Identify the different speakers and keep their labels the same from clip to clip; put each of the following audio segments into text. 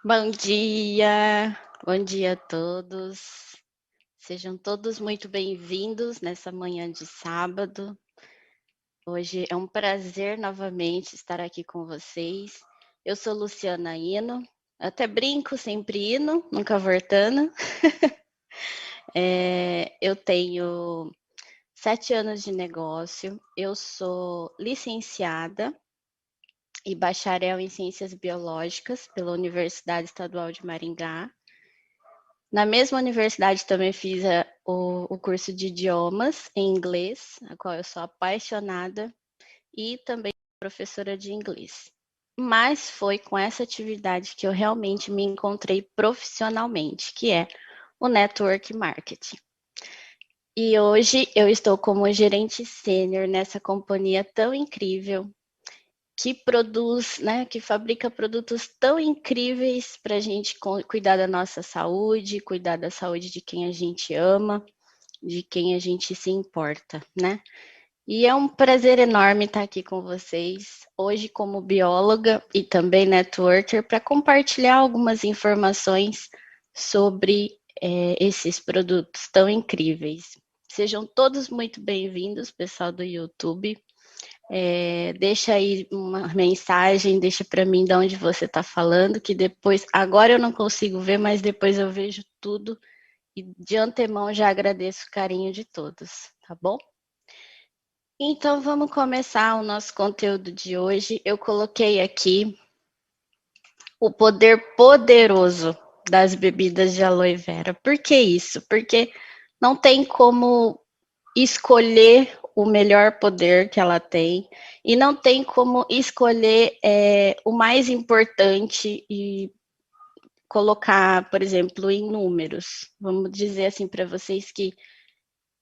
Speaker 1: Bom dia a todos. Sejam todos muito bem-vindos nessa manhã de sábado. Hoje é um prazer novamente estar aqui com vocês. Eu sou Luciana Hino, até brinco, sempre Hino, nunca Vortana. Eu tenho 7 anos de negócio, eu sou licenciada e bacharel em Ciências Biológicas pela Universidade Estadual de Maringá. Na mesma universidade também fiz o curso de idiomas em inglês, a qual eu sou apaixonada, e também professora de inglês. Mas foi com essa atividade que eu realmente me encontrei profissionalmente, que é o Network Marketing. E hoje eu estou como gerente sênior nessa companhia tão incrível, que produz, né, que fabrica produtos tão incríveis para a gente cuidar da nossa saúde, cuidar da saúde de quem a gente ama, de quem a gente se importa, né? E é um prazer enorme estar aqui com vocês, hoje como bióloga e também networker, para compartilhar algumas informações sobre esses produtos tão incríveis. Sejam todos muito bem-vindos, pessoal do YouTube. Deixa aí uma mensagem, deixa para mim de onde você está falando, que depois, agora eu não consigo ver, mas depois eu vejo tudo e de antemão já agradeço o carinho de todos, tá bom? Então vamos começar o nosso conteúdo de hoje. Eu coloquei aqui o poder poderoso das bebidas de aloe vera. Por que isso? Porque não tem como escolher o melhor poder que ela tem e não tem como escolher o mais importante e colocar, por exemplo, em números. Vamos dizer assim para vocês que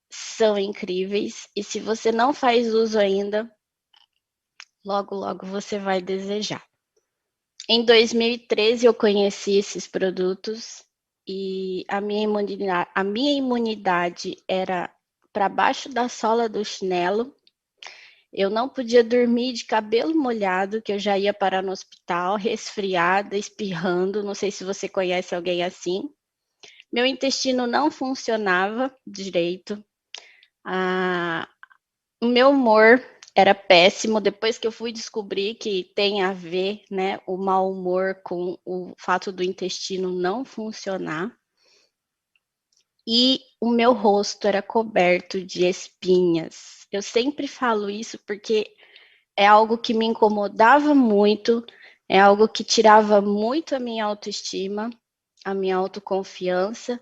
Speaker 1: são incríveis e se você não faz uso ainda, logo, logo você vai desejar. Em 2013 eu conheci esses produtos e a minha imunidade era para baixo da sola do chinelo. Eu não podia dormir de cabelo molhado, que eu já ia parar no hospital, resfriada, espirrando. Não sei se você conhece alguém assim. Meu intestino não funcionava direito. O meu humor era péssimo. Depois que eu fui descobrir que tem a ver, né, o mau humor com o fato do intestino não funcionar. E o meu rosto era coberto de espinhas. Eu sempre falo isso porque é algo que me incomodava muito, é algo que tirava muito a minha autoestima, a minha autoconfiança,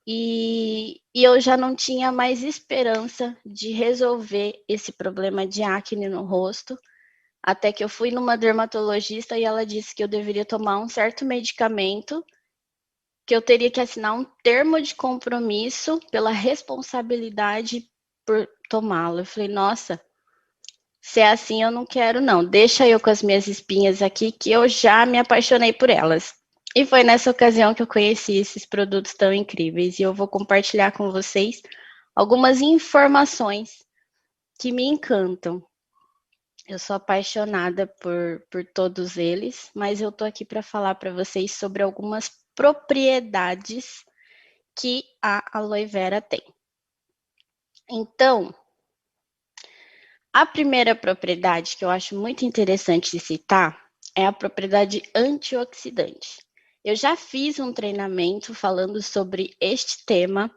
Speaker 1: e eu já não tinha mais esperança de resolver esse problema de acne no rosto, até que eu fui numa dermatologista e ela disse que eu deveria tomar um certo medicamento, que eu teria que assinar um termo de compromisso pela responsabilidade por tomá-lo. Eu falei, nossa, se é assim, eu não quero, não. Deixa eu com as minhas espinhas aqui, que eu já me apaixonei por elas. E foi nessa ocasião que eu conheci esses produtos tão incríveis. E eu vou compartilhar com vocês algumas informações que me encantam. Eu sou apaixonada por todos eles, mas eu tô aqui para falar para vocês sobre algumas propriedades que a aloe vera tem. Então, a primeira propriedade que eu acho muito interessante de citar é a propriedade antioxidante. Eu já fiz um treinamento falando sobre este tema.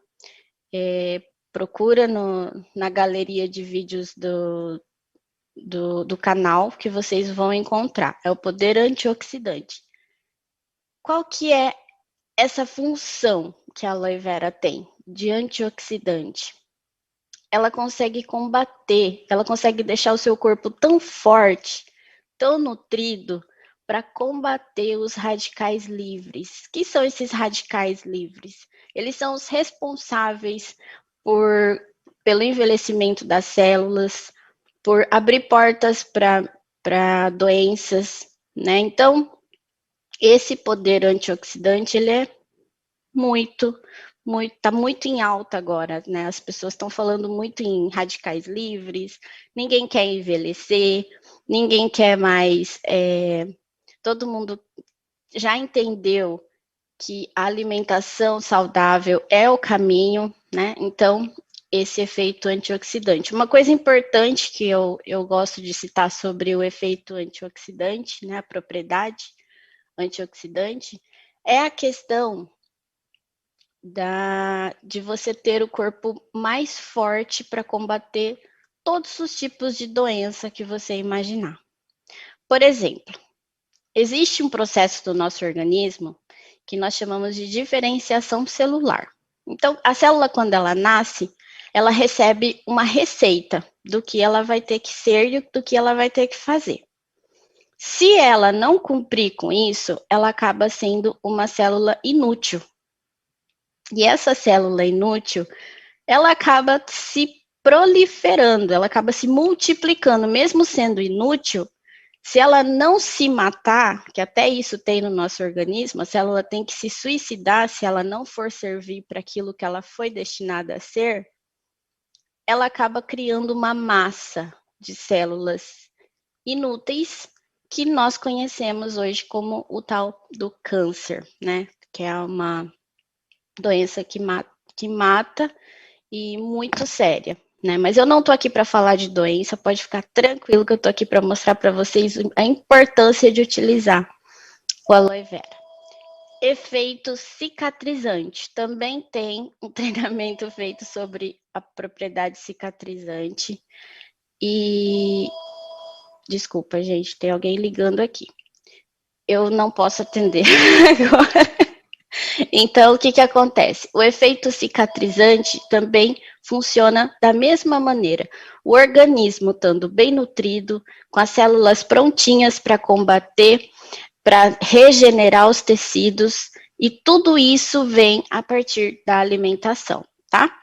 Speaker 1: Procura na galeria de vídeos do canal que vocês vão encontrar. É o poder antioxidante. Qual que é essa função que a aloe vera tem de antioxidante? Ela consegue combater, ela consegue deixar o seu corpo tão forte, tão nutrido, para combater os radicais livres. Que são esses radicais livres? Eles são os responsáveis pelo envelhecimento das células, por abrir portas para doenças, né? Então, esse poder antioxidante, ele é muito, tá muito em alta agora, né? As pessoas estão falando muito em radicais livres, ninguém quer envelhecer, ninguém quer mais. Todo mundo já entendeu que a alimentação saudável é o caminho, né? Então, esse efeito antioxidante. Uma coisa importante que eu gosto de citar sobre o efeito antioxidante, né? A propriedade antioxidante, é a questão de você ter o corpo mais forte para combater todos os tipos de doença que você imaginar. Por exemplo, existe um processo do nosso organismo que nós chamamos de diferenciação celular. Então, a célula, quando ela nasce, ela recebe uma receita do que ela vai ter que ser e do que ela vai ter que fazer. Se ela não cumprir com isso, ela acaba sendo uma célula inútil. E essa célula inútil, ela acaba se proliferando, ela acaba se multiplicando, mesmo sendo inútil. Se ela não se matar, que até isso tem no nosso organismo, a célula tem que se suicidar se ela não for servir para aquilo que ela foi destinada a ser, ela acaba criando uma massa de células inúteis que nós conhecemos hoje como o tal do câncer, né? Que é uma doença que mata e muito séria. Né? Mas eu não estou aqui para falar de doença, pode ficar tranquilo que eu estou aqui para mostrar para vocês a importância de utilizar o aloe vera. Efeito cicatrizante. Também tem um treinamento feito sobre a propriedade cicatrizante. E desculpa, gente, tem alguém ligando aqui. Eu não posso atender agora. Então, o que acontece? O efeito cicatrizante também funciona da mesma maneira. O organismo estando bem nutrido, com as células prontinhas para combater, para regenerar os tecidos, e tudo isso vem a partir da alimentação, tá?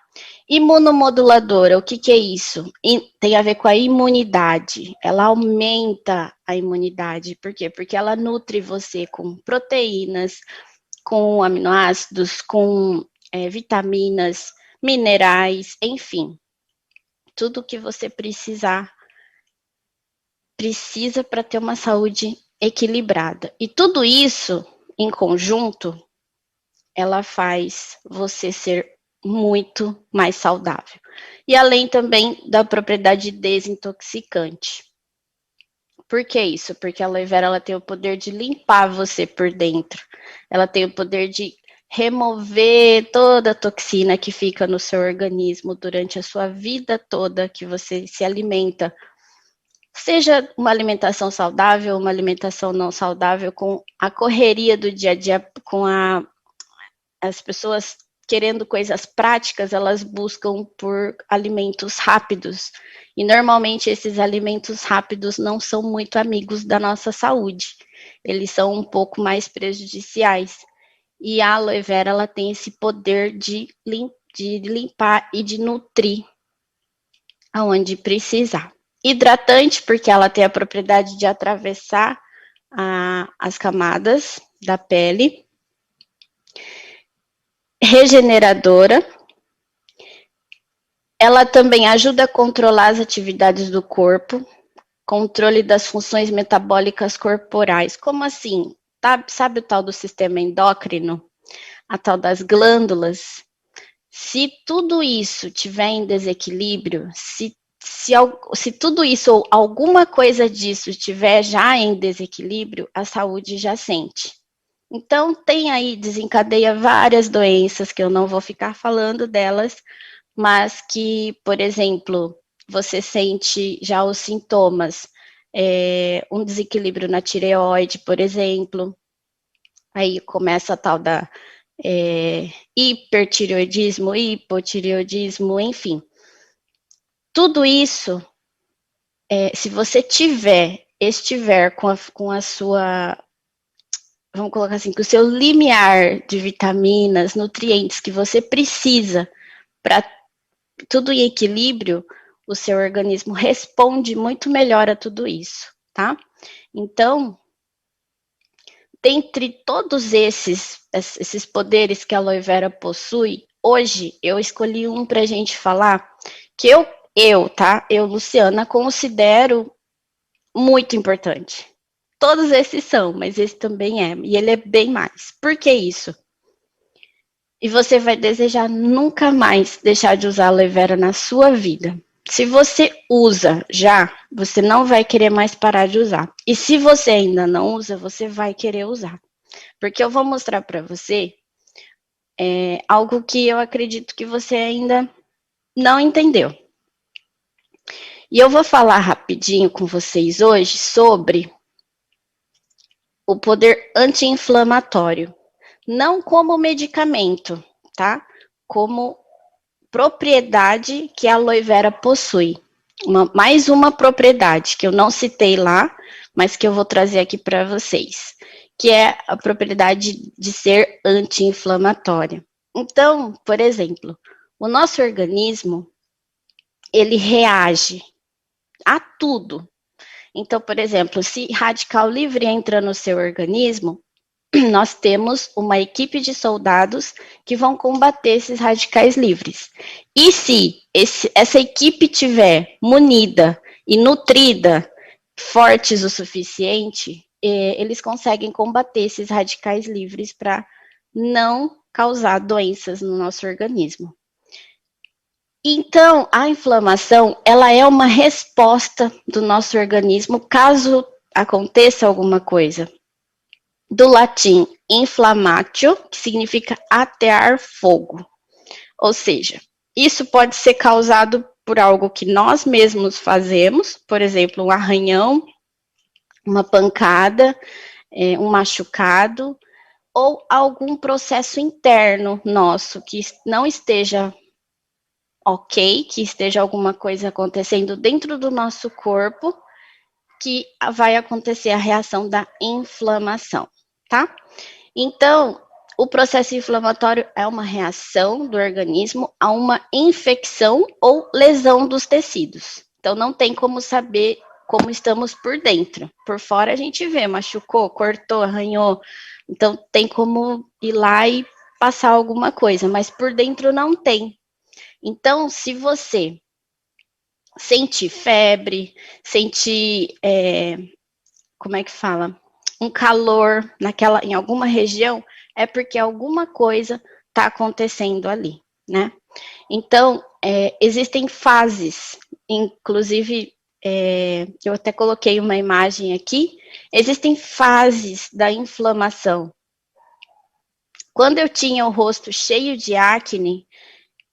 Speaker 1: Imunomoduladora, o que é isso? Tem a ver com a imunidade. Ela aumenta a imunidade. Por quê? Porque ela nutre você com proteínas, com aminoácidos, com vitaminas, minerais, enfim, tudo que você precisa para ter uma saúde equilibrada. E tudo isso, em conjunto, ela faz você ser muito mais saudável. E além também da propriedade desintoxicante. Por que isso? Porque a aloe vera ela tem o poder de limpar você por dentro. Ela tem o poder de remover toda a toxina que fica no seu organismo durante a sua vida toda que você se alimenta. Seja uma alimentação saudável, uma alimentação não saudável, com a correria do dia a dia, com as pessoas querendo coisas práticas, elas buscam por alimentos rápidos. E normalmente esses alimentos rápidos não são muito amigos da nossa saúde. Eles são um pouco mais prejudiciais. E a aloe vera ela tem esse poder de limpar e de nutrir aonde precisar. Hidratante, porque ela tem a propriedade de atravessar as camadas da pele. Regeneradora. Ela também ajuda a controlar as atividades do corpo, controle das funções metabólicas corporais. Como assim? Sabe o tal do sistema endócrino? A tal das glândulas? Se tudo isso tiver em desequilíbrio, se tudo isso ou alguma coisa disso estiver já em desequilíbrio, a saúde já sente. Então, tem aí, desencadeia várias doenças, que eu não vou ficar falando delas, mas que, por exemplo, você sente já os sintomas, um desequilíbrio na tireoide, por exemplo, aí começa a tal da hipertireoidismo, hipotireoidismo, enfim. Tudo isso, se você estiver com a sua, vamos colocar assim, com o seu limiar de vitaminas, nutrientes que você precisa para tudo em equilíbrio, o seu organismo responde muito melhor a tudo isso, tá? Então, dentre todos esses poderes que a aloe vera possui, hoje eu escolhi um para a gente falar que eu, Luciana, considero muito importante. Todos esses são, mas esse também é. E ele é bem mais. Por que isso? E você vai desejar nunca mais deixar de usar aloe vera na sua vida. Se você usa já, você não vai querer mais parar de usar. E se você ainda não usa, você vai querer usar. Porque eu vou mostrar para você algo que eu acredito que você ainda não entendeu. E eu vou falar rapidinho com vocês hoje sobre o poder anti-inflamatório. Não como medicamento, tá? Como propriedade que a aloe vera possui. Mais uma propriedade que eu não citei lá, mas que eu vou trazer aqui para vocês, que é a propriedade de ser anti-inflamatória. Então, por exemplo, o nosso organismo, ele reage a tudo. Então, por exemplo, se radical livre entra no seu organismo, nós temos uma equipe de soldados que vão combater esses radicais livres. E se essa equipe tiver munida e nutrida, fortes o suficiente, eles conseguem combater esses radicais livres para não causar doenças no nosso organismo. Então, a inflamação, ela é uma resposta do nosso organismo caso aconteça alguma coisa. Do latim inflamatio, que significa atear fogo. Ou seja, isso pode ser causado por algo que nós mesmos fazemos, por exemplo, um arranhão, uma pancada, um machucado, ou algum processo interno nosso que não esteja ok, que esteja alguma coisa acontecendo dentro do nosso corpo, que vai acontecer a reação da inflamação, tá? Então, o processo inflamatório é uma reação do organismo a uma infecção ou lesão dos tecidos. Então, não tem como saber como estamos por dentro. Por fora a gente vê, machucou, cortou, arranhou. Então, tem como ir lá e passar alguma coisa, mas por dentro não tem. Então, se você sentir febre, sentir, como é que fala? Um calor em alguma região, é porque alguma coisa está acontecendo ali, né? Então, existem fases, inclusive, eu até coloquei uma imagem aqui, existem fases da inflamação. Quando eu tinha o rosto cheio de acne,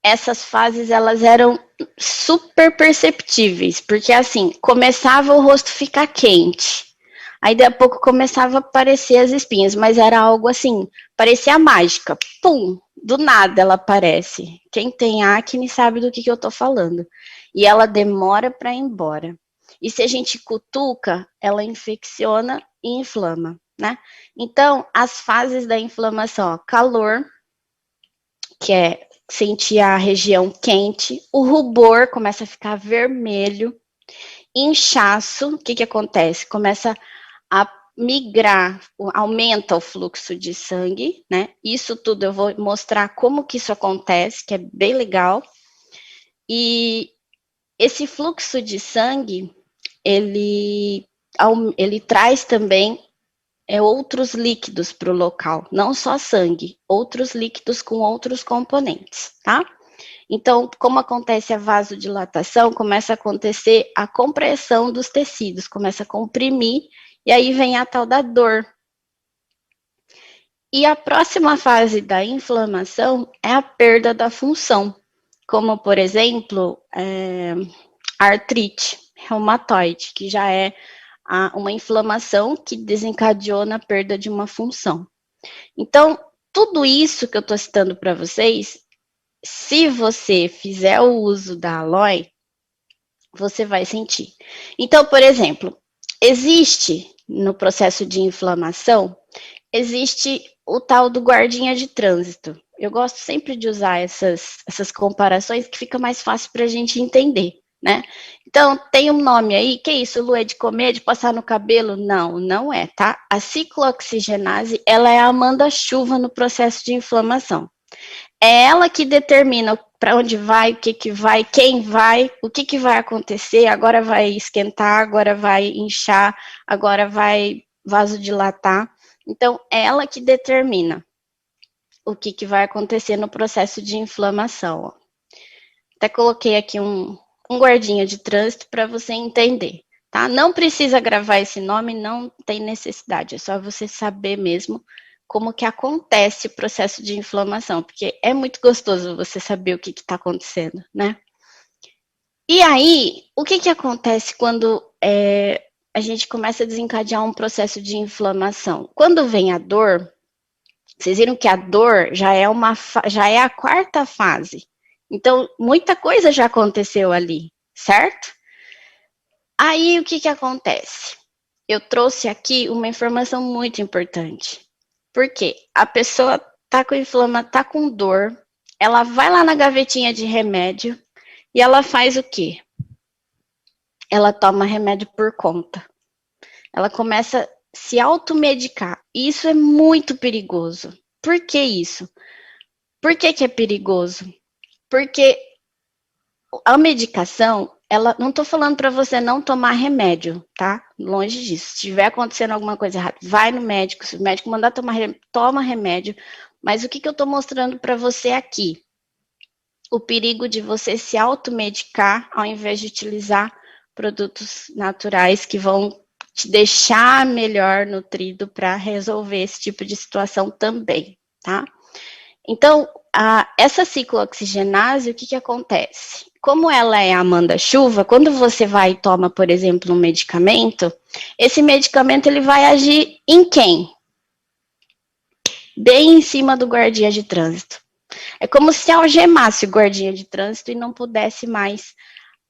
Speaker 1: essas fases, elas eram super perceptíveis, porque assim, começava o rosto ficar quente, aí daqui a pouco começava a aparecer as espinhas, mas era algo assim, parecia mágica, pum, do nada ela aparece. Quem tem acne sabe do que eu tô falando. E ela demora para ir embora. E se a gente cutuca, ela infecciona e inflama, né? Então, as fases da inflamação, ó, calor, que é sentir a região quente, o rubor começa a ficar vermelho, inchaço, o que acontece? Começa a migrar, aumenta o fluxo de sangue, né? Isso tudo eu vou mostrar como que isso acontece, que é bem legal. E esse fluxo de sangue, ele traz também outros líquidos para o local, não só sangue, outros líquidos com outros componentes, tá? Então, como acontece a vasodilatação, começa a acontecer a compressão dos tecidos, começa a comprimir, e aí vem a tal da dor. E a próxima fase da inflamação é a perda da função, como, por exemplo, artrite reumatoide, que já é uma inflamação que desencadeou na perda de uma função. Então, tudo isso que eu estou citando para vocês, se você fizer o uso da aloe, você vai sentir. Então, por exemplo, existe no processo de inflamação, existe o tal do guardinha de trânsito. Eu gosto sempre de usar essas comparações que fica mais fácil para a gente entender, né? Então, tem um nome aí, que é isso, Lu, é de comer, de passar no cabelo? Não, não é, tá? A ciclooxigenase, ela é a manda-chuva no processo de inflamação. É ela que determina para onde vai, o que vai, quem vai, o que vai acontecer, agora vai esquentar, agora vai inchar, agora vai vasodilatar. Então, é ela que determina o que vai acontecer no processo de inflamação. Ó. Até coloquei aqui um guardinha de trânsito para você entender, tá? Não precisa gravar esse nome, não tem necessidade, é só você saber mesmo como que acontece o processo de inflamação, porque é muito gostoso você saber o que está acontecendo, né? E aí, o que acontece quando a gente começa a desencadear um processo de inflamação? Quando vem a dor, vocês viram que a dor já é a quarta fase. Então, muita coisa já aconteceu ali, certo? Aí, o que acontece? Eu trouxe aqui uma informação muito importante. Porque a pessoa tá com dor, ela vai lá na gavetinha de remédio e ela faz o quê? Ela toma remédio por conta. Ela começa a se automedicar. E isso é muito perigoso. Por que isso? Por que é perigoso? Porque a medicação, não estou falando para você não tomar remédio, tá? Longe disso. Se estiver acontecendo alguma coisa errada, vai no médico. Se o médico mandar tomar remédio, toma remédio. Mas o que eu estou mostrando para você aqui? O perigo de você se automedicar ao invés de utilizar produtos naturais que vão te deixar melhor nutrido para resolver esse tipo de situação também, tá? Então, essa ciclooxigenase, o que acontece? Como ela é a manda-chuva, quando você vai e toma, por exemplo, um medicamento, esse medicamento ele vai agir em quem? Bem em cima do guardinha de trânsito. É como se algemasse o guardinha de trânsito e não pudesse mais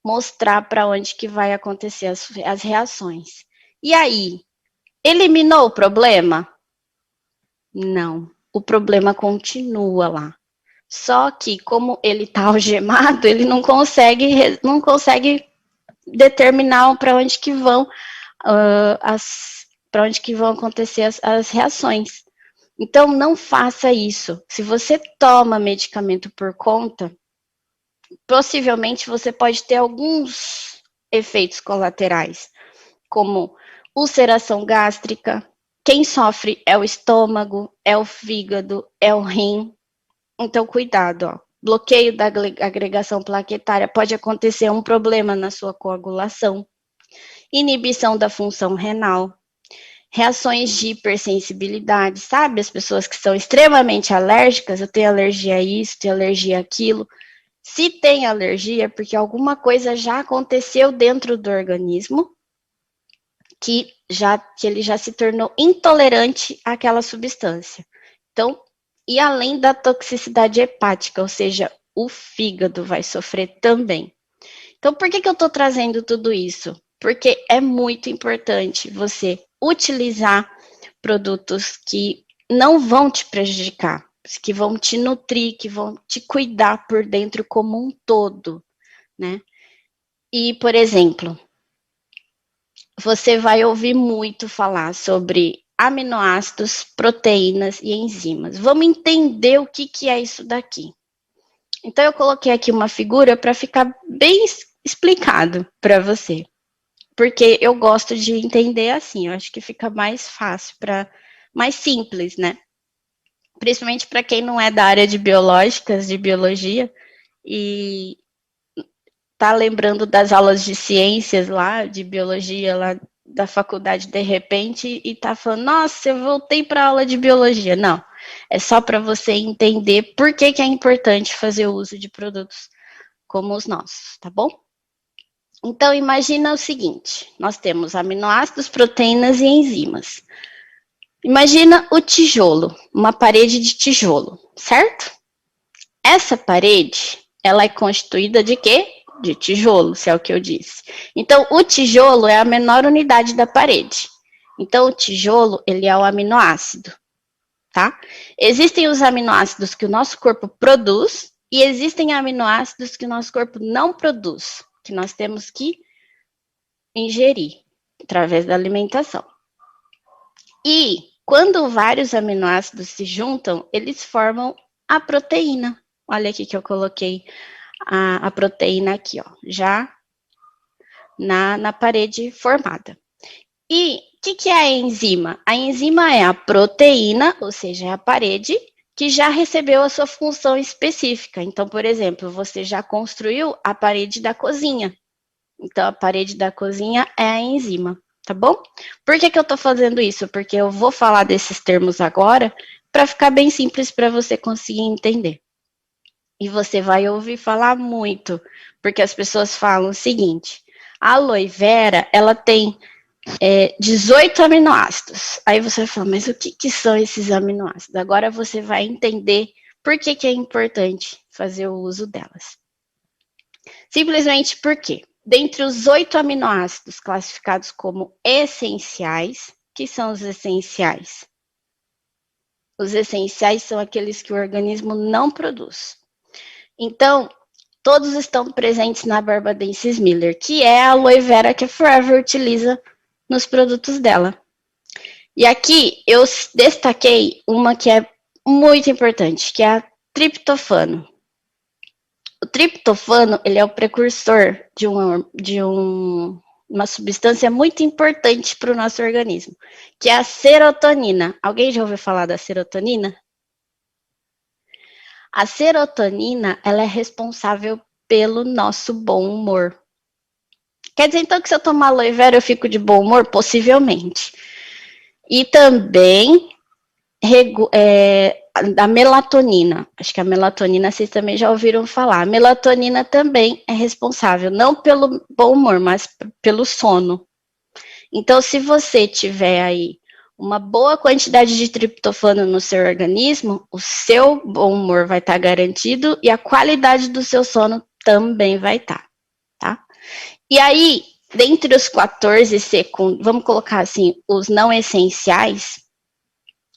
Speaker 1: mostrar para onde que vai acontecer as reações. E aí, eliminou o problema? Não, o problema continua lá. Só que, como ele está algemado, ele não consegue determinar para onde que vão para onde que vão acontecer as reações. Então, não faça isso. Se você toma medicamento por conta, possivelmente você pode ter alguns efeitos colaterais, como ulceração gástrica. Quem sofre é o estômago, é o fígado, é o rim. Então, cuidado, ó. Bloqueio da agregação plaquetária, pode acontecer um problema na sua coagulação. Inibição da função renal. Reações de hipersensibilidade, sabe? As pessoas que são extremamente alérgicas, eu tenho alergia a isso, tenho alergia àquilo. Se tem alergia, é porque alguma coisa já aconteceu dentro do organismo que ele já se tornou intolerante àquela substância. Então, e além da toxicidade hepática, ou seja, o fígado vai sofrer também. Então, por que eu estou trazendo tudo isso? Porque é muito importante você utilizar produtos que não vão te prejudicar, que vão te nutrir, que vão te cuidar por dentro como um todo, né? E, por exemplo, você vai ouvir muito falar sobre aminoácidos, proteínas e enzimas. Vamos entender o que é isso daqui. Então, eu coloquei aqui uma figura para ficar bem explicado para você. Porque eu gosto de entender assim, eu acho que fica mais fácil, mais simples, né? Principalmente para quem não é da área de biológicas, de biologia, e tá lembrando das aulas de ciências lá, de biologia lá da faculdade de repente e tá falando, nossa, eu voltei para aula de biologia. Não, é só para você entender por que é importante fazer o uso de produtos como os nossos, tá bom? Então, imagina o seguinte, nós temos aminoácidos, proteínas e enzimas. Imagina o tijolo, uma parede de tijolo, certo? Essa parede, ela é constituída de quê? De tijolo, se é o que eu disse. Então, o tijolo é a menor unidade da parede. Então, o tijolo, ele é o aminoácido, tá? Existem os aminoácidos que o nosso corpo produz e existem aminoácidos que o nosso corpo não produz, que nós temos que ingerir através da alimentação. E quando vários aminoácidos se juntam, eles formam a proteína. Olha aqui que eu coloquei a proteína aqui, ó, já na parede formada. E que é a enzima? A enzima é a proteína, ou seja, é a parede, que já recebeu a sua função específica. Então, por exemplo, você já construiu a parede da cozinha. Então, a parede da cozinha é a enzima, tá bom? Por que eu tô fazendo isso? Porque eu vou falar desses termos agora para ficar bem simples para você conseguir entender. E você vai ouvir falar muito, porque as pessoas falam o seguinte: a aloe vera, ela tem 18 aminoácidos. Aí você vai falar, mas o que são esses aminoácidos? Agora você vai entender por que é importante fazer o uso delas. Simplesmente porque, dentre os 8 aminoácidos classificados como essenciais, que são os essenciais? Os essenciais são aqueles que o organismo não produz. Então, todos estão presentes na Barbadensis Miller, que é a aloe vera que a Forever utiliza nos produtos dela. E aqui eu destaquei uma que é muito importante, que é a triptofano. O triptofano, ele é o precursor de uma substância muito importante para o nosso organismo, que é a serotonina. Alguém já ouviu falar da serotonina? A serotonina, ela é responsável pelo nosso bom humor. Quer dizer, então, que se eu tomar aloe vera eu fico de bom humor? Possivelmente. E também a melatonina. Acho que a melatonina vocês também já ouviram falar. A melatonina também é responsável, não pelo bom humor, mas pelo sono. Então, se você tiver aí uma boa quantidade de triptofano no seu organismo, o seu bom humor vai estar garantido e a qualidade do seu sono também vai estar, tá? E aí, dentre os 14 secundários, vamos colocar assim, os não essenciais,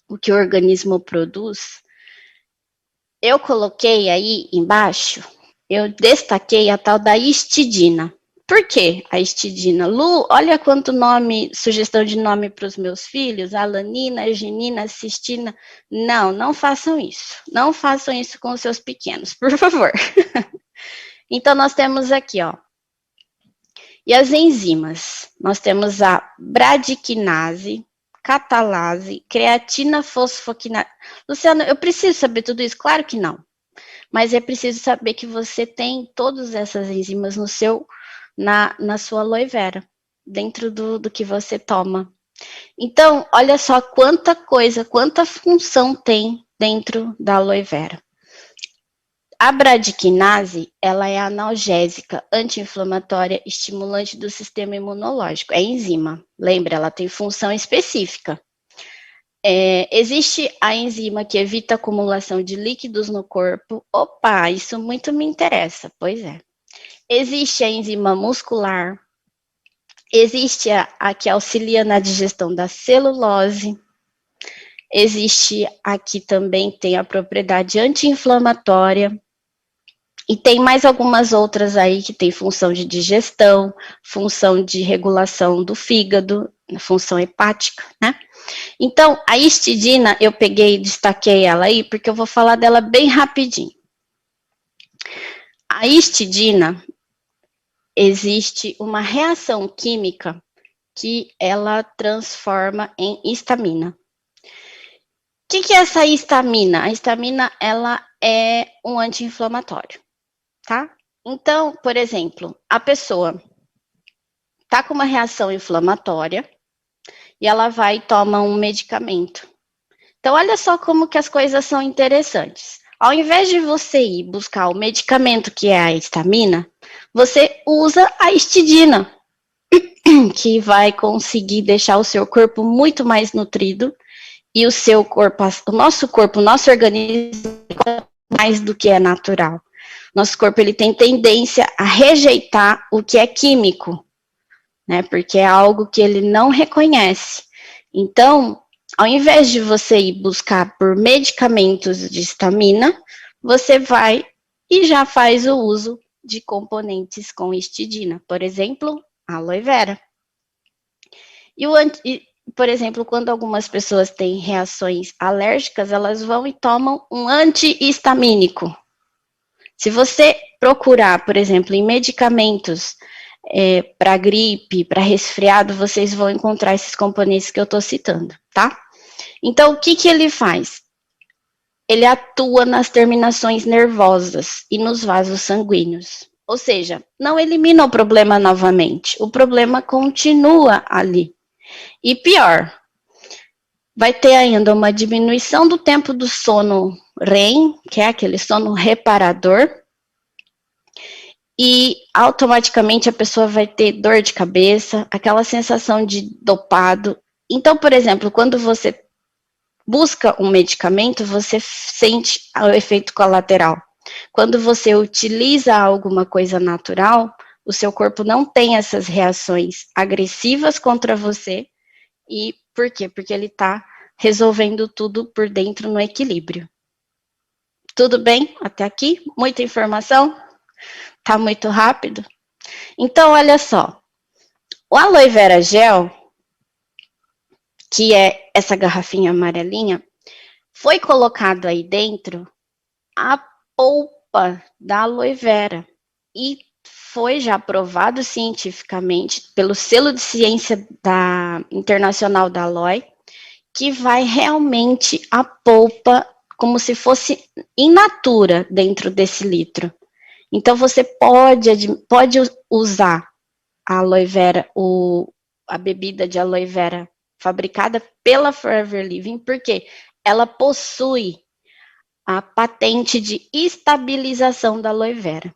Speaker 1: o que o organismo produz, eu coloquei aí embaixo, eu destaquei a tal da histidina. Por que a histidina? Lu, olha quanto nome, sugestão de nome para os meus filhos, alanina, arginina, cistina. Não, não façam isso. Não façam isso com os seus pequenos, por favor. Então, nós temos aqui, ó. E as enzimas? Nós temos a bradiquinase, catalase, creatina fosfoquinase. Luciano, eu preciso saber tudo isso? Claro que não. Mas é preciso saber que você tem todas essas enzimas no seu, na sua aloe vera, dentro do que você toma. Então, olha só quanta coisa, quanta função tem dentro da aloe vera. A bradiquinase, ela é analgésica, anti-inflamatória, estimulante do sistema imunológico. É enzima, lembra, ela tem função específica. Existe a enzima que evita a acumulação de líquidos no corpo. Opa, isso muito me interessa, pois é. Existe a enzima muscular. Existe a que auxilia na digestão da celulose. Existe a que também tem a propriedade anti-inflamatória. E tem mais algumas outras aí que tem função de digestão, função de regulação do fígado, função hepática, né? Então, a histidina, eu peguei e destaquei ela aí, porque eu vou falar dela bem rapidinho. A histidina, existe uma reação química que ela transforma em histamina. O que é essa histamina? A histamina, ela é um anti-inflamatório, tá? Então, por exemplo, a pessoa tá com uma reação inflamatória e ela vai e toma um medicamento. Então, olha só como que as coisas são interessantes. Ao invés de você ir buscar o medicamento que é a histamina, você usa a histidina, que vai conseguir deixar o seu corpo muito mais nutrido e o seu corpo, o nosso organismo mais do que é natural. Nosso corpo ele tem tendência a rejeitar o que é químico, né? Porque é algo que ele não reconhece. Então, ao invés de você ir buscar por medicamentos de histamina, você vai e já faz o uso de componentes com histidina, por exemplo, aloe vera. Por exemplo, quando algumas pessoas têm reações alérgicas, elas vão e tomam um antihistamínico. Se você procurar, por exemplo, em medicamentos para gripe, para resfriado, vocês vão encontrar esses componentes que eu estou citando, tá? Então, o que ele faz? Ele atua nas terminações nervosas e nos vasos sanguíneos. Ou seja, não elimina o problema novamente, o problema continua ali. E pior, vai ter ainda uma diminuição do tempo do sono REM, que é aquele sono reparador, e automaticamente a pessoa vai ter dor de cabeça, aquela sensação de dopado. Então, por exemplo, quando você busca um medicamento, você sente o efeito colateral. Quando você utiliza alguma coisa natural, o seu corpo não tem essas reações agressivas contra você. E por quê? Porque ele está resolvendo tudo por dentro no equilíbrio. Tudo bem até aqui? Muita informação? Tá muito rápido? Então, olha só. O aloe vera gel, que é essa garrafinha amarelinha, foi colocado aí dentro a polpa da aloe vera e foi já provado cientificamente pelo selo de ciência internacional da Aloe que vai realmente a polpa como se fosse in natura dentro desse litro. Então você pode usar a aloe vera, a bebida de aloe vera fabricada pela Forever Living, porque ela possui a patente de estabilização da aloe vera.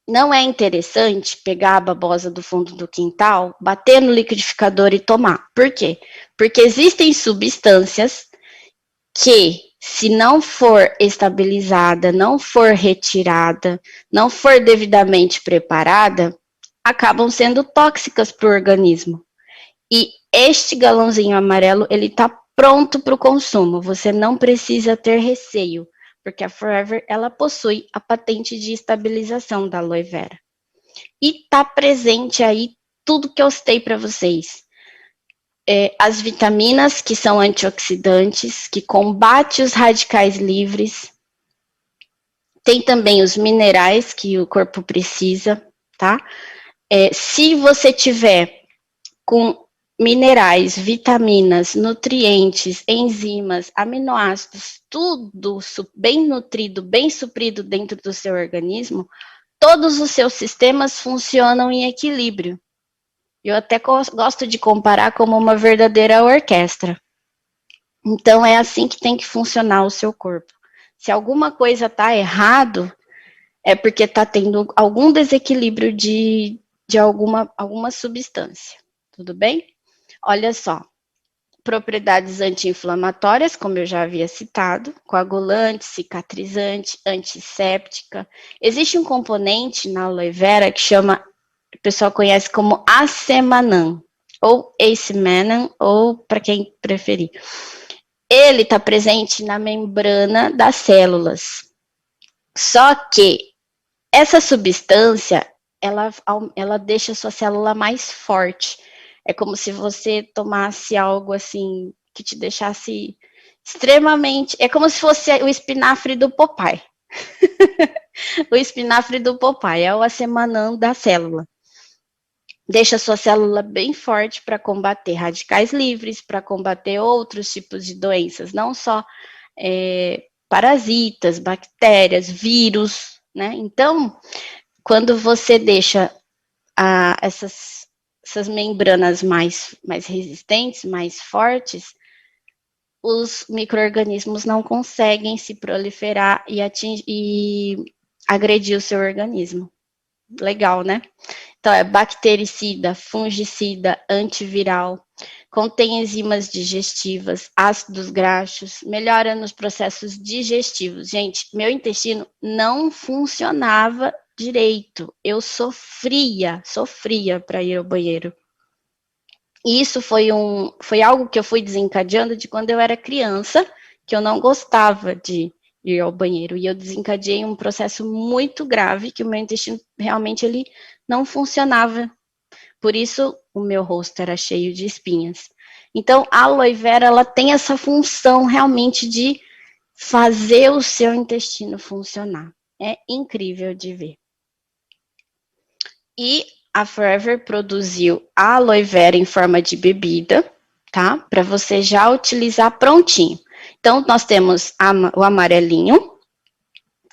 Speaker 1: Não é interessante pegar a babosa do fundo do quintal, bater no liquidificador e tomar. Por quê? Porque existem substâncias que, se não for estabilizada, não for retirada, não for devidamente preparada, acabam sendo tóxicas para o organismo. E este galãozinho amarelo, ele está pronto para o consumo. Você não precisa ter receio, porque a Forever, ela possui a patente de estabilização da aloe vera. E está presente aí tudo que eu citei para vocês. As vitaminas, que são antioxidantes, que combatem os radicais livres. Tem também os minerais que o corpo precisa, tá? Se você tiver com minerais, vitaminas, nutrientes, enzimas, aminoácidos, tudo bem nutrido, bem suprido dentro do seu organismo, todos os seus sistemas funcionam em equilíbrio. Eu até gosto de comparar como uma verdadeira orquestra. Então, é assim que tem que funcionar o seu corpo. Se alguma coisa está errado, é porque está tendo algum desequilíbrio de alguma substância. Tudo bem? Olha só, propriedades anti-inflamatórias, como eu já havia citado, coagulante, cicatrizante, antisséptica. Existe um componente na aloe vera que chama, o pessoal conhece como acemanam, ou acemanam, ou para quem preferir. Ele está presente na membrana das células. Só que essa substância, ela deixa a sua célula mais forte. É como se você tomasse algo assim que te deixasse extremamente. É como se fosse o espinafre do Popeye. O espinafre do Popeye é o acemanam da célula. Deixa a sua célula bem forte para combater radicais livres, para combater outros tipos de doenças, não só parasitas, bactérias, vírus, né? Então, quando você deixa essas membranas mais resistentes, mais fortes, os micro-organismos não conseguem se proliferar e agredir o seu organismo. Legal, né? Então, é bactericida, fungicida, antiviral, contém enzimas digestivas, ácidos graxos, melhora nos processos digestivos. Gente, meu intestino não funcionava direito. Eu sofria para ir ao banheiro. E isso foi algo que eu fui desencadeando de quando eu era criança, que eu não gostava de ir ao banheiro. E eu desencadeei um processo muito grave, que o meu intestino realmente ele não funcionava. Por isso, o meu rosto era cheio de espinhas. Então, a aloe vera, ela tem essa função realmente de fazer o seu intestino funcionar. É incrível de ver. E a Forever produziu a aloe vera em forma de bebida, tá? Para você já utilizar prontinho. Então, nós temos o amarelinho,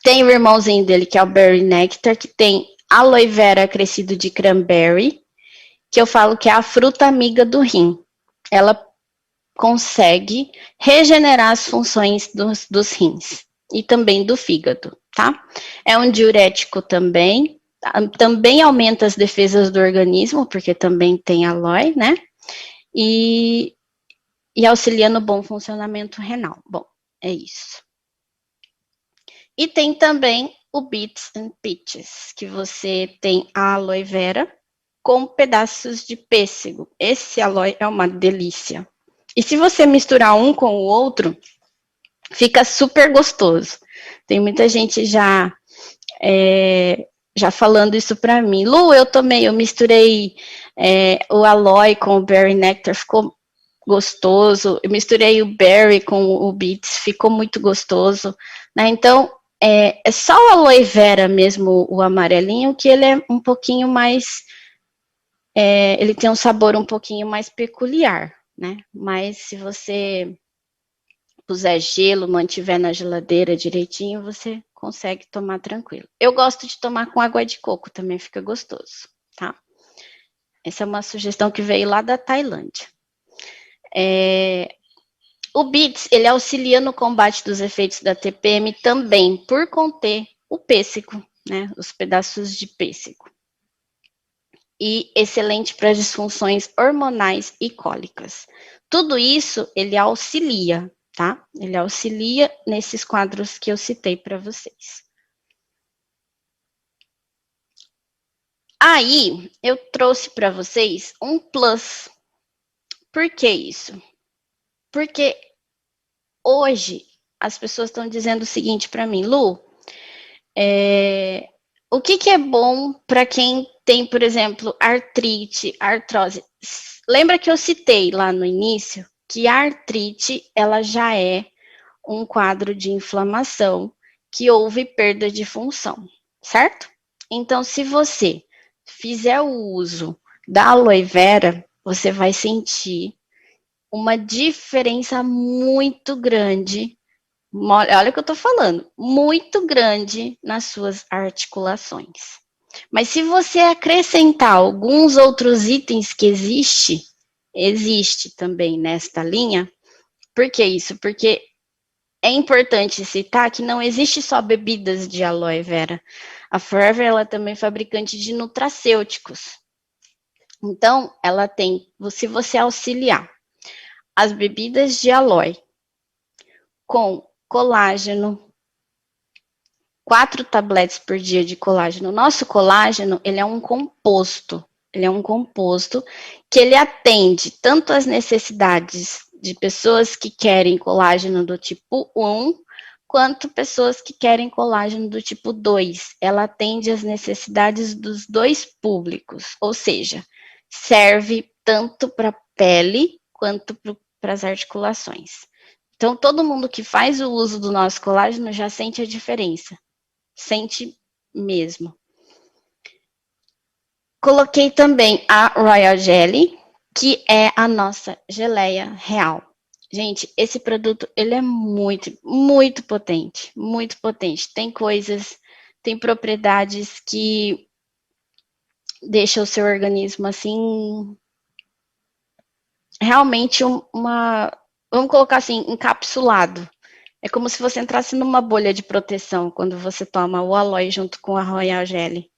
Speaker 1: tem o irmãozinho dele, que é o Berry Nectar, que tem aloe vera crescido de cranberry, que eu falo que é a fruta amiga do rim. Ela consegue regenerar as funções dos rins e também do fígado, tá? É um diurético também, também aumenta as defesas do organismo, porque também tem aloe, né? E auxilia no bom funcionamento renal. Bom, é isso. E tem também o Beets and Peaches, que você tem a aloe vera com pedaços de pêssego. Esse aloe é uma delícia. E se você misturar um com o outro, fica super gostoso. Tem muita gente já falando isso para mim. Lu, eu misturei o aloe com o berry nectar, ficou gostoso. Eu misturei o berry com o beets, ficou muito gostoso. Né? Então, é só o aloe vera mesmo, o amarelinho, que ele é um pouquinho mais... ele tem um sabor um pouquinho mais peculiar, né? Mas se você puser gelo, mantiver na geladeira direitinho, você consegue tomar tranquilo. Eu gosto de tomar com água de coco, também fica gostoso, tá? Essa é uma sugestão que veio lá da Tailândia. O Beets, ele auxilia no combate dos efeitos da TPM também, por conter o pêssego, né? Os pedaços de pêssego. E excelente para disfunções hormonais e cólicas. Tudo isso, ele auxilia, tá? Ele auxilia nesses quadros que eu citei para vocês. Aí, eu trouxe para vocês um plus. Por que isso? Porque hoje as pessoas estão dizendo o seguinte para mim, Lu, o que é bom para quem tem, por exemplo, artrite, artrose? Lembra que eu citei lá no início que a artrite, ela já é um quadro de inflamação que houve perda de função, certo? Então, se você fizer o uso da aloe vera, você vai sentir uma diferença muito grande. Olha o que eu tô falando, muito grande nas suas articulações. Mas se você acrescentar alguns outros itens que existe também nesta linha, por que isso? Porque é importante citar que não existe só bebidas de aloe vera. A Forever, ela é também fabricante de nutracêuticos. Então, ela tem, se você auxiliar as bebidas de aloe com colágeno, 4 tabletes por dia de colágeno. O nosso colágeno, ele é um composto. Ele é um composto que ele atende tanto às necessidades de pessoas que querem colágeno do tipo 1, quanto pessoas que querem colágeno do tipo 2. Ela atende às necessidades dos dois públicos, ou seja, serve tanto para a pele quanto para as articulações. Então, todo mundo que faz o uso do nosso colágeno já sente a diferença. Sente mesmo. Coloquei também a Royal Jelly, que é a nossa geleia real. Gente, esse produto, ele é muito, muito potente, muito potente. Tem coisas, tem propriedades que deixam o seu organismo assim, realmente vamos colocar assim, encapsulado. É como se você entrasse numa bolha de proteção quando você toma o aloe junto com a Royal Jelly.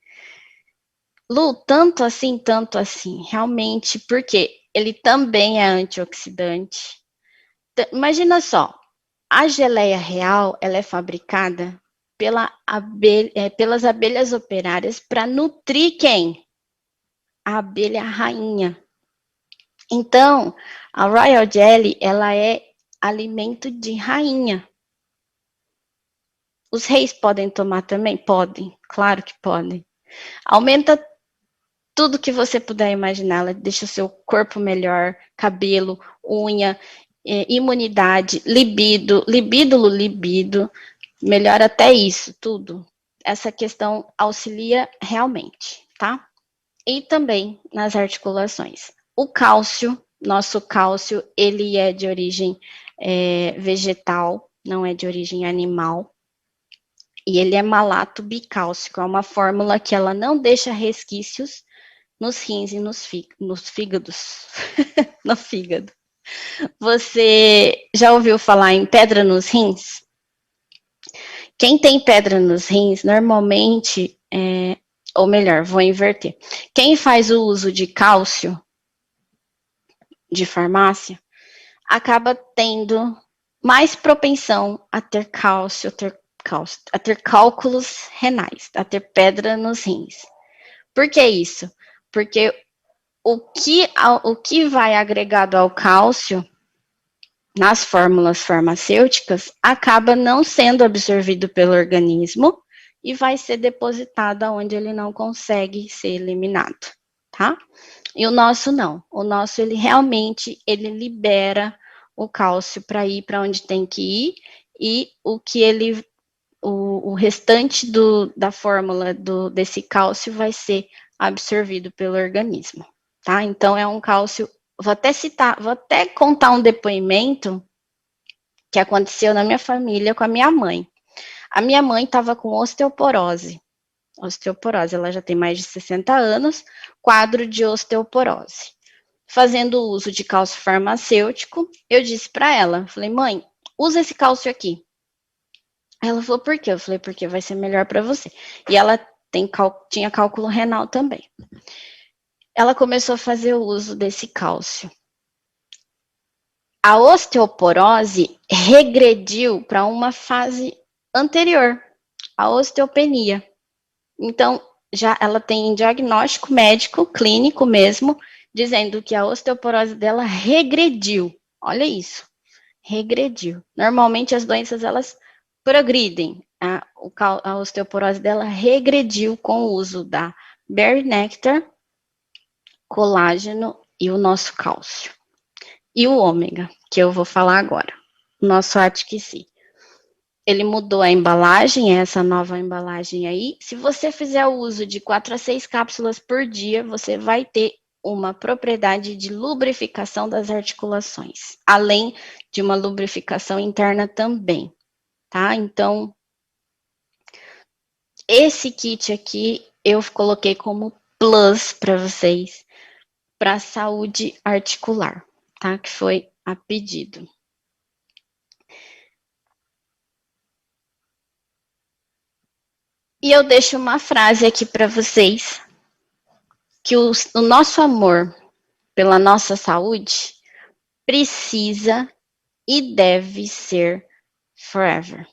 Speaker 1: Lu, tanto assim, realmente, porque ele também é antioxidante. Imagina só, a geleia real, ela é fabricada pelas abelhas operárias para nutrir quem? A abelha rainha. Então, a Royal Jelly, ela é alimento de rainha. Os reis podem tomar também? Podem, claro que podem. Aumenta tudo que você puder imaginar, ela deixa o seu corpo melhor, cabelo, unha, imunidade, libido, melhora até isso, tudo. Essa questão auxilia realmente, tá? e também nas articulações. O cálcio, nosso cálcio, ele é de origem vegetal, não é de origem animal, e ele é malato bicálcico, é uma fórmula que ela não deixa resquícios nos rins e nos fígados. No fígado. Você já ouviu falar em pedra nos rins? Quem tem pedra nos rins, normalmente, ou melhor, vou inverter. Quem faz o uso de cálcio de farmácia acaba tendo mais propensão a ter cálcio, a ter cálculos renais, a ter pedra nos rins. Por que isso? Porque o que vai agregado ao cálcio nas fórmulas farmacêuticas acaba não sendo absorvido pelo organismo e vai ser depositado onde ele não consegue ser eliminado, tá? E o nosso não. O nosso, ele realmente, ele libera o cálcio para ir para onde tem que ir e o restante da fórmula desse cálcio vai ser absorvido pelo organismo, tá? Então, é um cálcio. Vou até contar um depoimento que aconteceu na minha família com a minha mãe. A minha mãe estava com osteoporose. Ela já tem mais de 60 anos, quadro de osteoporose. Fazendo uso de cálcio farmacêutico, eu disse para ela, falei, mãe, usa esse cálcio aqui. Ela falou, por quê? Eu falei, porque vai ser melhor para você. E ela tinha cálculo renal também. Ela começou a fazer o uso desse cálcio. A osteoporose regrediu para uma fase anterior, a osteopenia. Então, já ela tem diagnóstico médico, clínico mesmo, dizendo que a osteoporose dela regrediu. Olha isso, regrediu. Normalmente as doenças, elas progridem. A osteoporose dela regrediu com o uso da Berry Nectar, colágeno e o nosso cálcio. E o ômega, que eu vou falar agora. O nosso Atkic. Ele mudou a embalagem, essa nova embalagem aí. Se você fizer o uso de 4 a 6 cápsulas por dia, você vai ter uma propriedade de lubrificação das articulações, além de uma lubrificação interna também, tá? Então, esse kit aqui eu coloquei como plus para vocês, para saúde articular, tá? Que foi a pedido. E eu deixo uma frase aqui para vocês, que o nosso amor pela nossa saúde precisa e deve ser forever.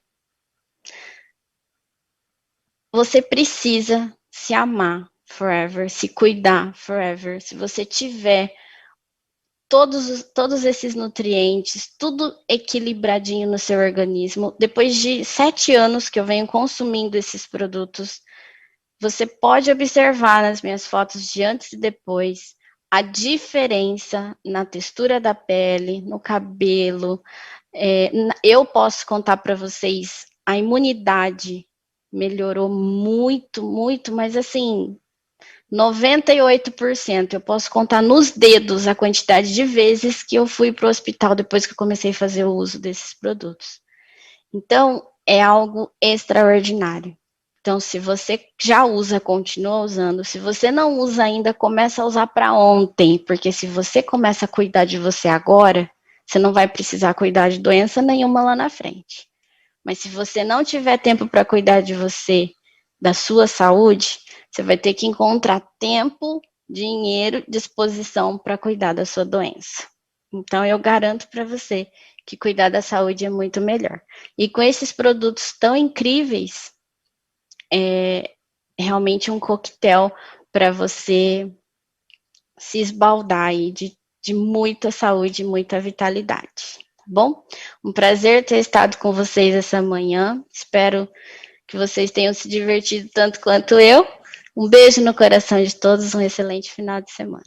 Speaker 1: Você precisa se amar forever, se cuidar forever. Se você tiver todos esses nutrientes, tudo equilibradinho no seu organismo, depois de 7 anos que eu venho consumindo esses produtos, você pode observar nas minhas fotos de antes e depois a diferença na textura da pele, no cabelo. Eu posso contar para vocês, a imunidade melhorou muito, muito, mas assim, 98%. Eu posso contar nos dedos a quantidade de vezes que eu fui para o hospital depois que eu comecei a fazer o uso desses produtos. Então, é algo extraordinário. Então, se você já usa, continua usando. Se você não usa ainda, começa a usar para ontem, porque se você começa a cuidar de você agora, você não vai precisar cuidar de doença nenhuma lá na frente. Mas se você não tiver tempo para cuidar de você, da sua saúde, você vai ter que encontrar tempo, dinheiro, disposição para cuidar da sua doença. Então, eu garanto para você que cuidar da saúde é muito melhor. E com esses produtos tão incríveis, é realmente um coquetel para você se esbaldar aí de muita saúde, muita vitalidade, tá bom? Um prazer ter estado com vocês essa manhã. Espero que vocês tenham se divertido tanto quanto eu. Um beijo no coração de todos, um excelente final de semana.